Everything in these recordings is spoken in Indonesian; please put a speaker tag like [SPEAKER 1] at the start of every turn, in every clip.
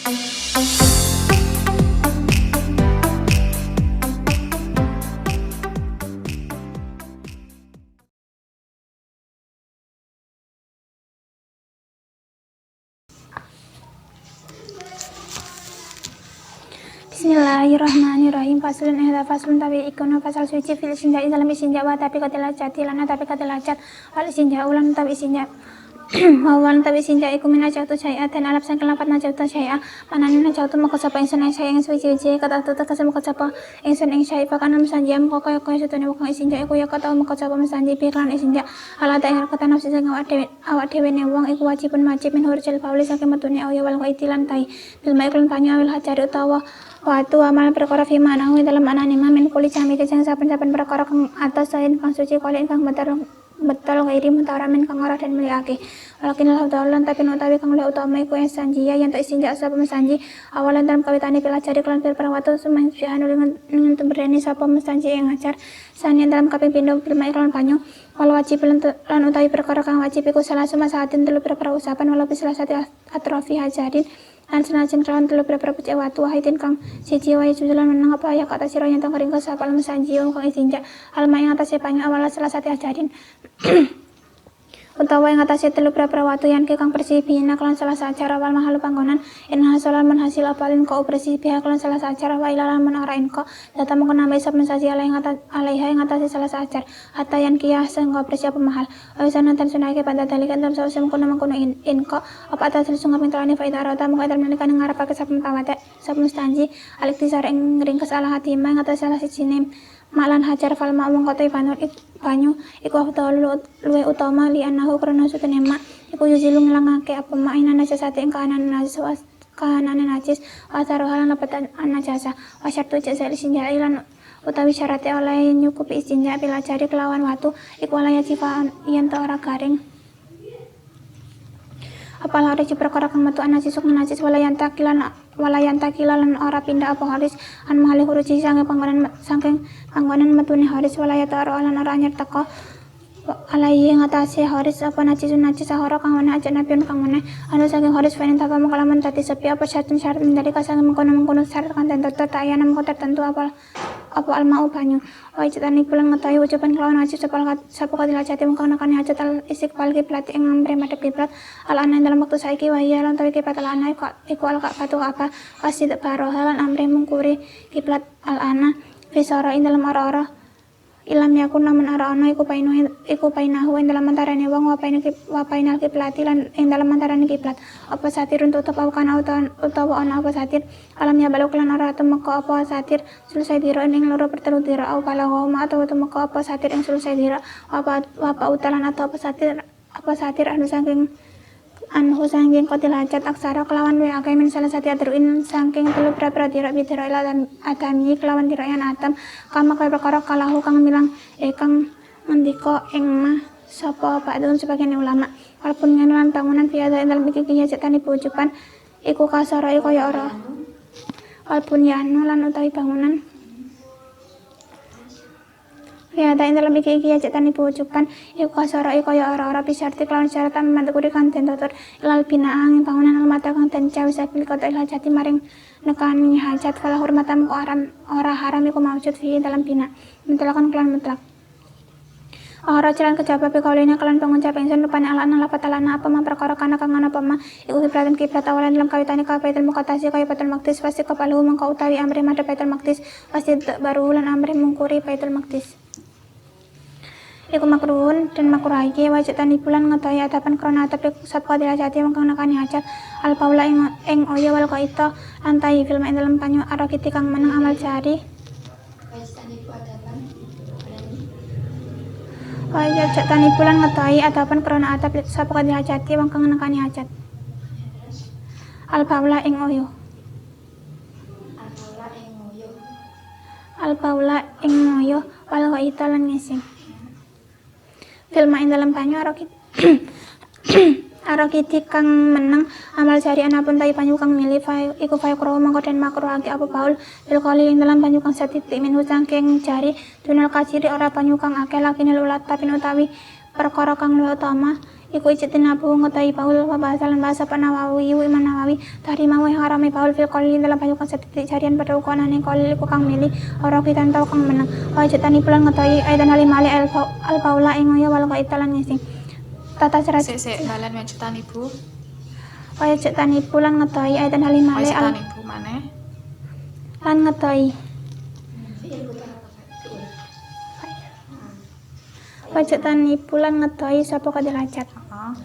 [SPEAKER 1] Bismillahirrahmanirrahim. Faslun faslun tabi ikuna fasal suci fil istinja dalam istinja wa tapi katilah jati lana tapi katilah jat wal istinja ulan tabi istinja wawan tabi istinja iku mina jautu syai'a dan alap sangkil lapat na jautu syai'a mananina jautu makasapa ingsun ing syai'a ing suci kata tuta kasem makasapa ingsun ing syai'a pakanam sanjam kokoyo koyo setune wakang istinja iku ya kata makasapa mesanji piklan istinja ala ta ing kata nafsi sing awak dhewe ne wong iku wajib min hurjil pauli saking metune awya wal itilan tai bil maiklan banyu awil hajari utawa watu amal perkara fi manahu dalam anane min kuli camite sing saben-saben perkara kang atas saen kang suci kali kang betul gairi mutaramin kang ora dan mulyake walakin Allah ta'ala tapi utawi kang luwih utama iku sanjia yen tak istinja sapa mesanji awalan dalam kawitane pila cari kelan perwatu sumen syahanu dengan tembereni sapa mesanji yang ngajar sanian dalam kaping pindho filma iklan banyu wal wajib lan utawi perkara kang wajib iku salah sumaatin telu perkara usapan walau salah satu atrofi hajarin lan senajan kelawan telu berapa pucuk watu wahidin kang siji wae susulan menang apa ya kata sira yen tong ring kesapal mesanji kang istinja alma ing atase banyu awal salah satu hajarin utawa ing atase telu berapa watu yang kang bersih bina kelan salah sacara wal mahal panggonan in hasalan men hasil apalin ko bersih pihak kelan salah sacara wa ilalan men ora in ko data mengko nambah sab mesaji alaiha ing atase salah sacar hatta yang kiyah sing ko bersih apa mahal awisan tan sunake pada dalikan dalam sawise mengkono in ko apa atas sunga pintrane faida rata mengko dalem nalika ngarepake sab mutawate sab mustanji alik tisar ing ringkes ala hati mang atase salah sijine malan hajar fal ma'mung kote banyu iku luwe utama li anahu krana sutene mak iku yuzilu ngilangake apa ma'ina najasate ing kahanan najis asaro halan lepetan najasa wasyartu jasa istinja ilan utawi syarate oleh nyukupi istinja bila cari kelawan watu iku oleh sifaan yen ta ora garing apal hari perkara kang metu najis najis walayan takilan ora pindah apa haris an mahali huruji saking panggonan metune haris walayata lan ora anyar teko alai ngatasi haris apa najis sahara kang ana aja nabiun kang meneh anu saking haris fain tapa mengkalaman tadi sepi apa syarat dari kasang mengkono syarat kan tentu ayana mengko tertentu apa almau banyu wajitani pulang ngetahui ucapan kelawan wajib sapa kadilah jati mengkono kan hajat al istiqbal kiblat ing ngamre madhep kiblat al ana dalam waktu saiki wa ya lan tawi kiblat al ana iku al ka'batu apa wasid baroha lan amre mungkuri kiblat al ana fisara ing dalam ora-ora ilam yakun lamun ara ana iku painahu ing dalam antarane wong wa painal kiblati lan ing dalam antarane kiblat apa satir untuk apa kana utawa ana apa satir alam ya baluk lan ora temeka apa satir selesai dira ing loro pertelu dira au balawa ma atau temeka apa satir ing selesai dira apa utalan atau apa satir anu saking kotil hajat aksara kelawan we akeh min salah satu adruin saking telu pra dira bidira lan atami kelawan dira yan atam kama kaya perkara kalahu kang milang kang ngendika ing mah sapa ba'dun sebagian ulama walaupun lan bangunan biasa dalam iki hajat tani pujupan iku kasara kaya ora walaupun yanu lan utawi bangunan ya ta dalam iki aja tani pujukan iku kasara kaya ora bisarti kelawan syaratan mantukuri kan den tutur ilal binaang bangunan almata kang den cawi sapil kota ilal jati maring nekani hajat kala hormatan ko ora haram iku maujud fi dalam bina mentelakan kelan mutlak ora jalan kejaba kaulina kelan pengucap ingsun rupane alana lapatalana apa perkara kana kang ana apa iku kiblat awalan dalam kawitane ka Baitul Muqaddas kaya Baitul Maqdis pasti kepalu mangka utawi amri madhep Baitul Maqdis pasti baru lan amri mungkuri Baitul Maqdis iku makruhun dan makruhake wajib tani bulan ngetahui adapan krona atap sapa dilajati mengkang nakani hajat al paula ing oya wal qaita antai film ing dalam banyu arokiti kang menang amal jari wajib tani bulan ngetahui adapan krona atap sapa dilajati mengkang nakani hajat al paula ing oyo wal qaita lan ngising filma ing dalam banyu arokiti kang menang amal jari anapun tai banyu kang milih iku kro mangko den makruhake apa baul bil kali ing dalam banyu kang satitik minhu saking jari dunal kasiri ora banyu kang akeh lakine lulat tapi utawi perkara kang luwih utama iku ijtinabu ngetahi Paul wa bahasalan bahasa Nawawi Imam Nawawi tahrimahu harame Paul fil qalil dalam payukan setitik jarian pada ukonane qalil iku kang milih ora kitan tau kang menang wa ijtani bulan ngetahi aidan halimali al Paula ing ya wal qaitalan ngisi tata cara
[SPEAKER 2] sik balan wajitani bu
[SPEAKER 1] wa ijtani bulan ngetahi aidan halimali al
[SPEAKER 2] bu maneh
[SPEAKER 1] lan ngetahi wajitani bulan ngetahi sapa kadilajat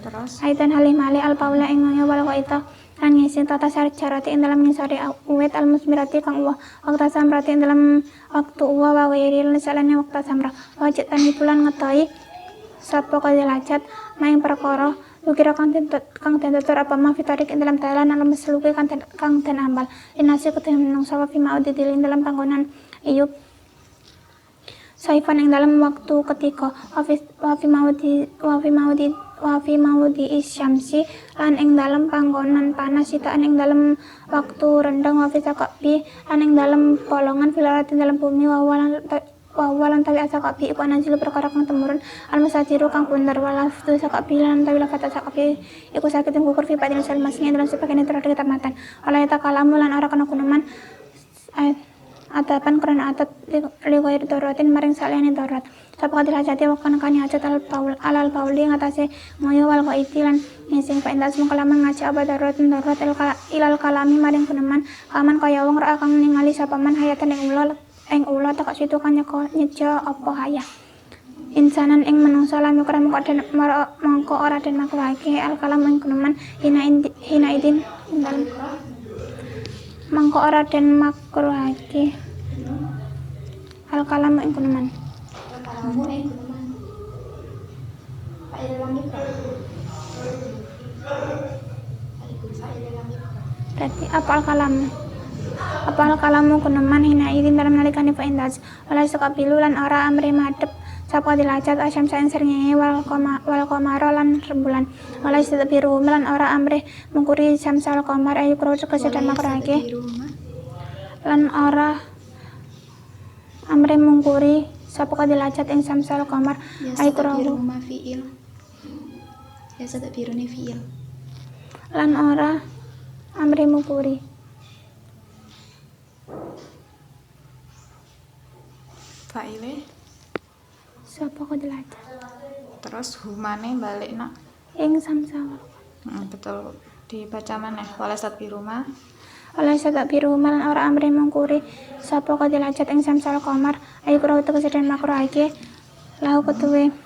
[SPEAKER 2] terus
[SPEAKER 1] aidan halimali al Paula ing ya wal qaita lan ngisi tata syarati ing dalam ngisari uwet al musmirati kang uwa waktu samrati ing dalam waktu uwa wa wairil salane waktu samra wajib tani bulan ngetahi sapa kadilajat maing perkara ukira kang tentutur apa ma fitarik ing dalam talan alam mesluke kang ten ambal inasi ketemu menungsa wa fi ma'udidil ing dalam panggonan iyup saifan ing dalam waktu ketika wa fi maudi isyamsi lan ing dalam panggonan panas sitaan ing dalam waktu rendang wa fi sakabi lan ing dalam polongan filarat ing dalam bumi wawalan tawi asakabi iku anasilu perkara kang temurun al musajiru kang bundar walaftu sakabi lan tawi lafat sakabi iku sakit ing kukur fi padil salmasnya dalam sebagian terhadap kitabatan walayata kalamu lan ora kana kunuman atapan karena atat liwayr dorotin maring saliyane dorot sapa kadil hajati wakan kani hajat al pauli ngatasi ngoyo wal qaiti lan ngising fa indas mengkalaman ngaji abad dorotin dorot ilal kalami maring kuneman kaman kaya wong ra kang ningali sapa man hayatan ing ula tak situ kan nyeja apa hayah insanan ing manungsa lam yukra mongko ora den makrake al kalam ing kuneman hina idin dalam mangko ora den makruhake al kalam ing kuneman berarti apa al kalamu kuneman hina idin dalam nalikane fa indas wala sakabilu lan ora amri madhep sapa dilajat asyam saen srengenge wal qamara lan rembulan wala istadbiru lan ora amri mungkuri samsal qamar ayu kro kesedan makrake lan ora amri mungkuri sapa dilajat ing samsal qamar ayu kro
[SPEAKER 2] fiil ya sadabirune fiil
[SPEAKER 1] lan ora amri mungkuri
[SPEAKER 2] faile
[SPEAKER 1] sapa kadilajat
[SPEAKER 2] terus humane balik nak
[SPEAKER 1] ing samsal
[SPEAKER 2] betul dibaca maneh walasat bi rumah
[SPEAKER 1] lan ora amri mungkuri sapa kadilajat ing samsal qamar ayu kro kesedan makrake lahu ketuwe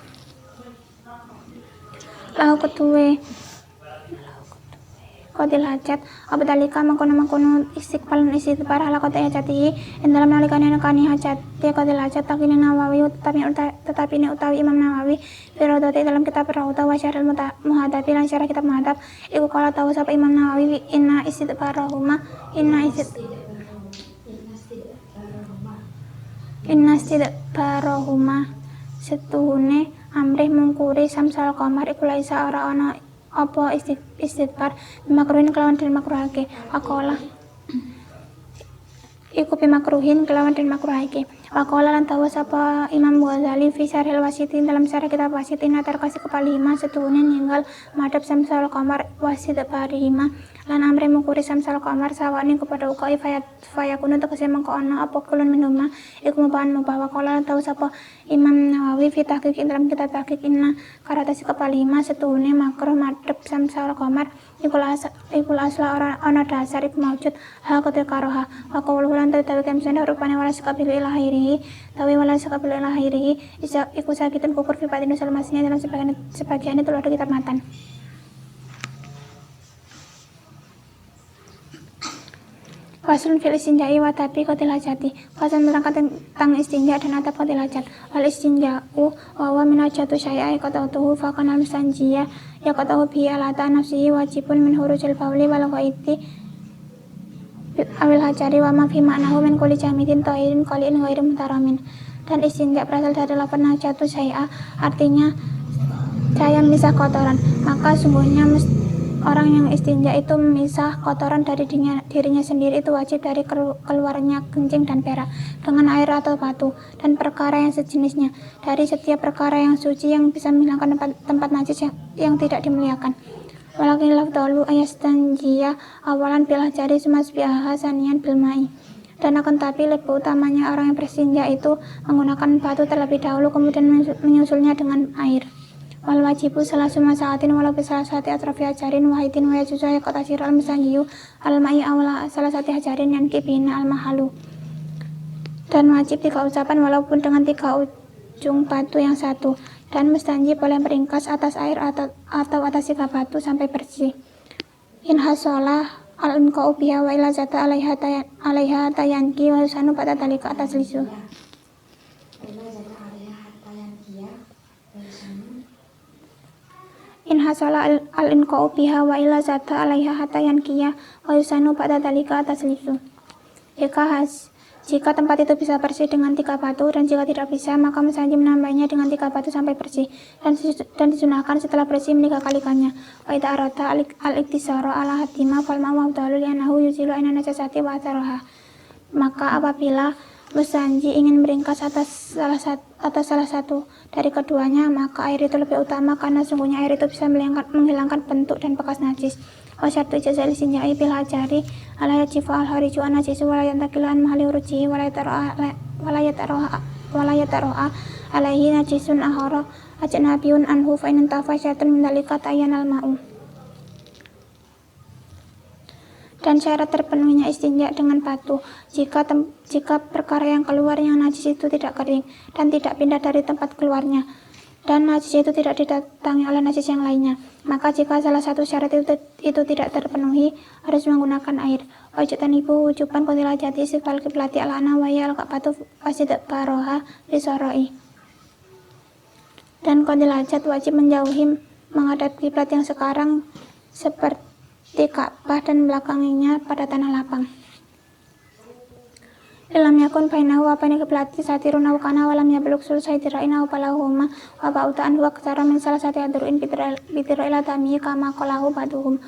[SPEAKER 1] kodil hajat abdalika mangkono istiqbalan istighfar ala kota hajati ing dalam nalikane nekani hajat kodil hajat takine Nawawi tetapi ini utawi Imam Nawawi firodoti dalam kitab Rawdah wa syarhul muhadati lan syarah kitab muhadab iku kala tahu sapa Imam Nawawi inna istighfarahuma setuhune amrih mungkuri samsal qamar iku laisa ora ana apa istighfar makruhin kelawan den makruhake akola iku bimakruhin kelawan den makruhake wakola lan tawa sapa Imam Ghazali fi syarhil wasiti dalam syarah kitab wasiti natar kasih kepalima setuhune ninggal madhab samsal qamar wasit parima lan amre mukuri samsal qamar sawani kepada ukai fayakunu tegese mengko ana apa kulun minuma iku mubahan mubawa kola lan tawa sapa Imam Nawawi fi tahqiq dalam kitab tahqiq inna karatasi kepalima setuhune makruh madhab samsal qamar iku asla ora ana dasar iku maujud hakote karoha wa qaulu lan tawi kemsene rupane wala sakabil ilahiri iku sakitun kukur fi patin salmasnya dalam sebagian itu ada kitab matan Faslun fil istinja'i wa tabi qatil hajati. Fasal menerangkan tentang istinja dan adab qatil hajat. Al istinja'u wa huwa min hajatu syai'i qata'tuhu fa kana mustanjiya ya qata'u bi alata nafsihi wajibun min hurujil bauli wal ghaiti awil hajari wa ma fi ma'nahu min kulli jamidin tahirin qalin ghairi mutaramin. Dan istinja berasal dari lafaz hajatu syai'a artinya saya misah kotoran. Maka sungguhnya orang yang istinja itu memisah kotoran dari dirinya sendiri, itu wajib dari keluarnya kencing dan berak dengan air atau batu, dan perkara yang sejenisnya dari setiap perkara yang suci yang bisa menghilangkan tempat najis yang tidak dimuliakan. Walakin lafdhalu ayastanjiya awalan bil hajari sumasbiha saniyan bil ma'i. Dan akan tapi lebih utamanya orang yang berstinja itu menggunakan batu terlebih dahulu, kemudian menyusulnya dengan air. Wal wajibu salah suma saatin walau salah satu atrafi hajarin wahidin wa yajuzu yaqtasir al musanjiyu al ma'i awla salah satu hajarin yang kibina al mahalu. Dan wajib 3 ucapan walaupun dengan 3 ujung batu yang satu, dan mustanji boleh meringkas atas air atau atas 3 batu sampai bersih. In hasolah al-unqa'u biha wa ila zata alaiha tayanki wa yusanu pada talika atas lisu. In hasala al-unqa'u biha wa ila zata alaiha tayankiya wa yusanu pada talika atas lisu. Jika tempat itu bisa bersih dengan 3 batu, dan jika tidak bisa, maka musanji menambahnya dengan 3 batu sampai bersih, dan disunahkan setelah bersih 3 kalikannya. Wa idza arada al-iktisara ala hadima fal ma'u afdalu li'annahu yuzilu aina najasati wa atharaha. Maka apabila musanji ingin meringkas atas salah satu dari keduanya, maka air itu lebih utama karena sungguhnya air itu bisa menghilangkan bentuk dan bekas najis. Wa syartu ijazal istinja'i bil hajari ala yajifu al hariju an najisu wa la yantakilan mahali urujihi wa la yataroha alaihi najisun ahara ajnabiyun anhu fa in tafa syartun min dalika ta'yan al ma'u. Dan syarat terpenuhinya istinja dengan batu jika perkara yang keluar yang najis itu tidak kering dan tidak pindah dari tempat keluarnya, dan najis itu tidak didatangi oleh najis yang lainnya. Maka jika salah satu syarat itu tidak terpenuhi, harus menggunakan air. Wajudan ibu wujuban qotila jati sifal kiblati alana wa ya al-ka'batu wasid baroha bisoroi. Dan qotila jat wajib menjauhi menghadap kiblat yang sekarang seperti Ka'bah dan belakanginya pada tanah lapang. Ilam yakun bainahu wa baina qiblati satirun aw kana wa lam yablugh sulsai dira'in aw balahuma wa ba'utan wa aktara min salah satu adru'in bidira'ila tamiyi kama qalahu baduhum.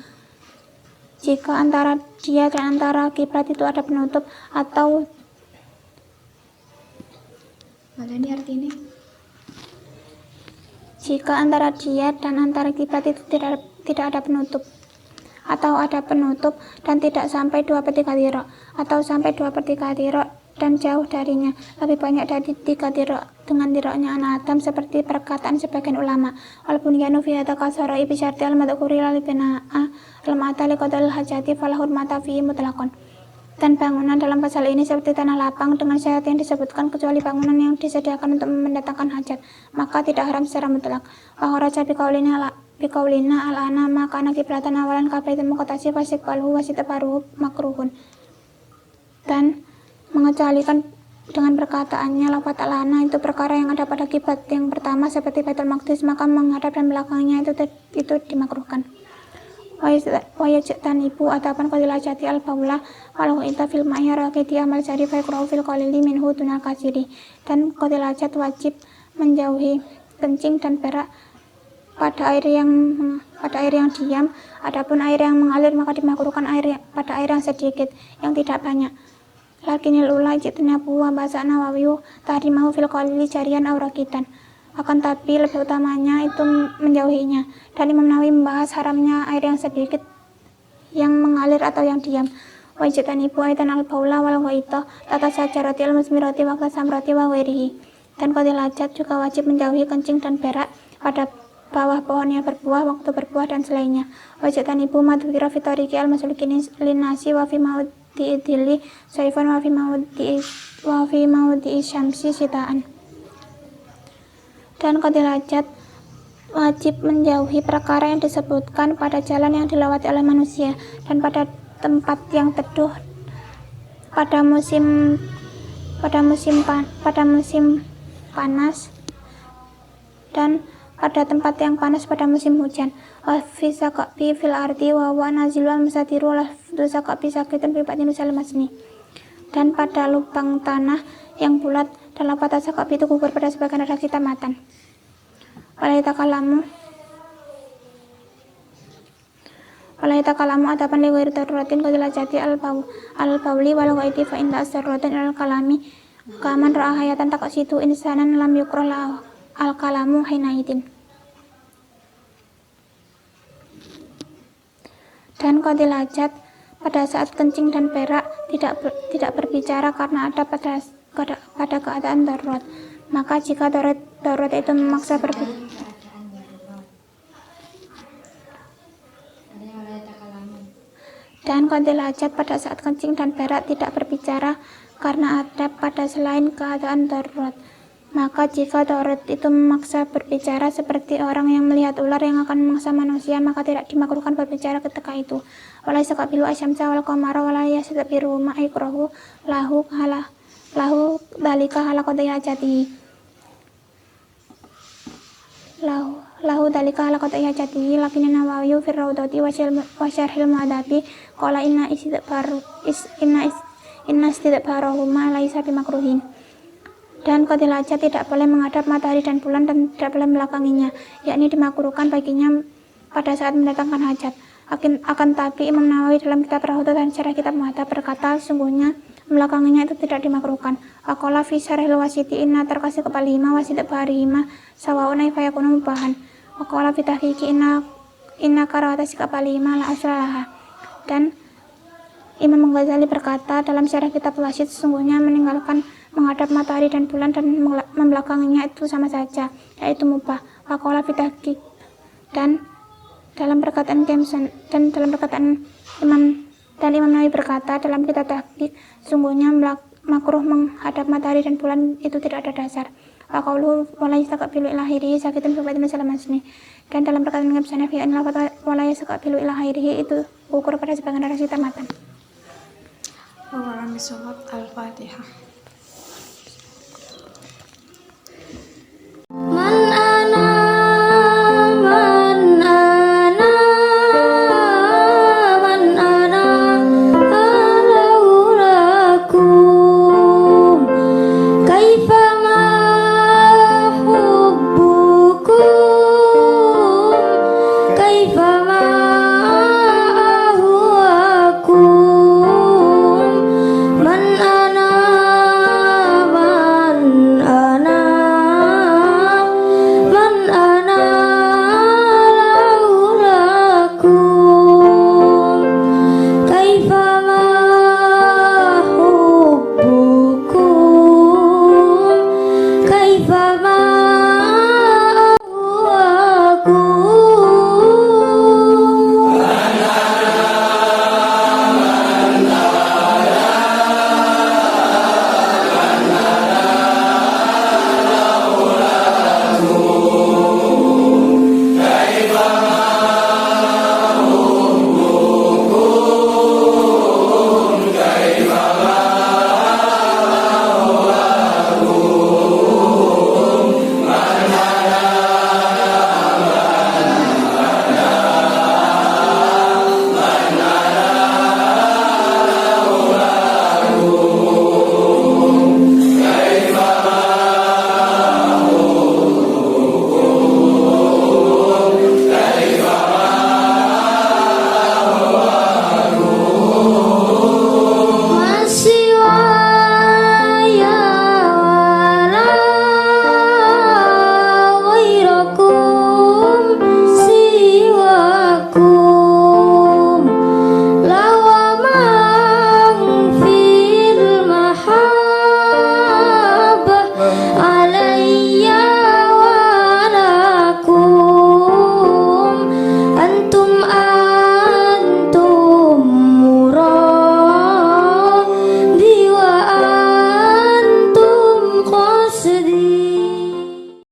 [SPEAKER 1] Jika antara dia dan antara kiblat itu ada penutup atau
[SPEAKER 2] Ini artinya
[SPEAKER 1] jika antara dia dan antara kiblat itu tidak ada penutup atau ada penutup dan tidak sampai 2/3 dirok atau sampai 2/3 dirok dan jauh darinya, lebih banyak dari 3 dirok dengan diroknya anak Adam, seperti perkataan sebagian ulama. Walaupun yanu fi hadza kasara bi syarti al-madhkuri lil bina'a al-ma'ta li qadal hajati falahur mata fi mutlaqan. Dan bangunan dalam pasal ini seperti tanah lapang dengan syarat yang disebutkan kecuali bangunan yang disediakan untuk mendatangkan hajat, maka tidak haram secara mutlak. Wa kharaja biqaulina al-ana maka ana kiblatan awalan kafaitul muqtasi fasikbalhu wasitabaruhu makruhun. Dan mengecualikan dengan perkataannya lafaz al-ana itu perkara yang ada pada kiblat yang pertama seperti Baitul Maqdis, maka menghadap dan belakangnya itu dimakruhkan. Wa yajtan ibu atapan qadila jati al-baula walau ita fil ma'ya raqiti amal jari fa yaqra'u fil qalili minhu dunal kasiri. Dan qadila jat wajib menjauhi kencing dan berak pada air yang diam. Adapun air yang mengalir maka dimakruhkan pada air yang sedikit yang tidak banyak. Lakinil ula jitnabu wa bahasa Nawawi tahrimahu fil qalili jarian aw raqidan. Akan tapi lebih utamanya itu menjauhinya, dan Imam Nawawi membahas haramnya air yang sedikit yang mengalir atau yang diam. Wa jitanibu aidan al-baula wal ghaita tata sajarati al-musmirati wa qasamrati wa ghairihi. Dan qadil hajat juga wajib menjauhi kencing dan berak pada bawah pohon yang berbuah, waktu berbuah dan selainnya. Wa jitanibu madhukira fitariki al-maslukin linasi wa fi maudi idhili saifan wa fi maudi syamsi sitaan. Dan qadil hajat wajib menjauhi perkara yang disebutkan pada jalan yang dilewati oleh manusia dan pada tempat yang teduh pada musim panas dan pada tempat yang panas pada musim hujan. Wa fi saqabi fil ardi wa huwa nazilul musatiru la saqabi sakitun bi batin salmasni. Dan pada lubang tanah yang bulat dalam patah saqab itu gugur pada sebagian redaksi tamatan. wala yatakalamu atapan li ghairi daruratin qadil hajati al-bawli wal ghaiti fa inda as-daruratin al-kalami kaman ra'a hayatan taqsidu insanan lam yukrah lahu al-kalamu hinaidin. Dan qadil hajat pada saat kencing dan berak tidak berbicara karena ada pada keadaan darurat. Maka jika darurat itu memaksa berbicara, dan qadil hajat pada saat kencing dan berak tidak berbicara karena ada pada selain keadaan darurat. Maka jika darurat itu memaksa berbicara seperti orang yang melihat ular yang akan memangsa manusia, maka tidak dimakruhkan berbicara ketika itu. Wala yastaqbilu asyamsa wal qamara wala yastadbiru ma ikrahu lahu dalika hala qadil hajati. Lahu dalika ala qad'i hajatihi lakin Nawawi fi Raudhati wa syarhil Mu'adabi qala inna istidbarahu ma laisa bimakruhin. Dan qadil hajat tidak boleh menghadap matahari dan bulan dan tidak boleh melakanginya, yakni dimakruhkan baginya pada saat mendatangkan hajat. Akan tapi Imam Nawawi dalam kitab Raudhah dan syarah kitab Mu'adab berkata, sungguhnya melakanginya itu tidak dimakruhkan. Aqala fi syarhil Wasiti inna terkasih kepalima wasit barihima sawaun fa yakunu mubahan. Waqala fi tahqiqi inna karawata sikapalima la aslaha. Dan Imam Ghazali berkata dalam syarah kitab Wasit, sesungguhnya meninggalkan menghadap matahari dan bulan dan membelakanginya itu sama saja, yaitu mubah. Waqala fi tahqiq. Dan dalam perkataan Imam Nawawi berkata dalam kitab Tahqiq, sungguhnya makruh menghadap matahari dan bulan itu tidak ada dasar. Wa qauluhu wala yastaqbilu ila akhirih sakitun fi batin salamasni. Dan dalam perkataan Imam Sanafi an wala yastaqbilu ila akhirih itu ukur pada sebagian narasi tamatan.
[SPEAKER 2] Wa Al-Fatihah.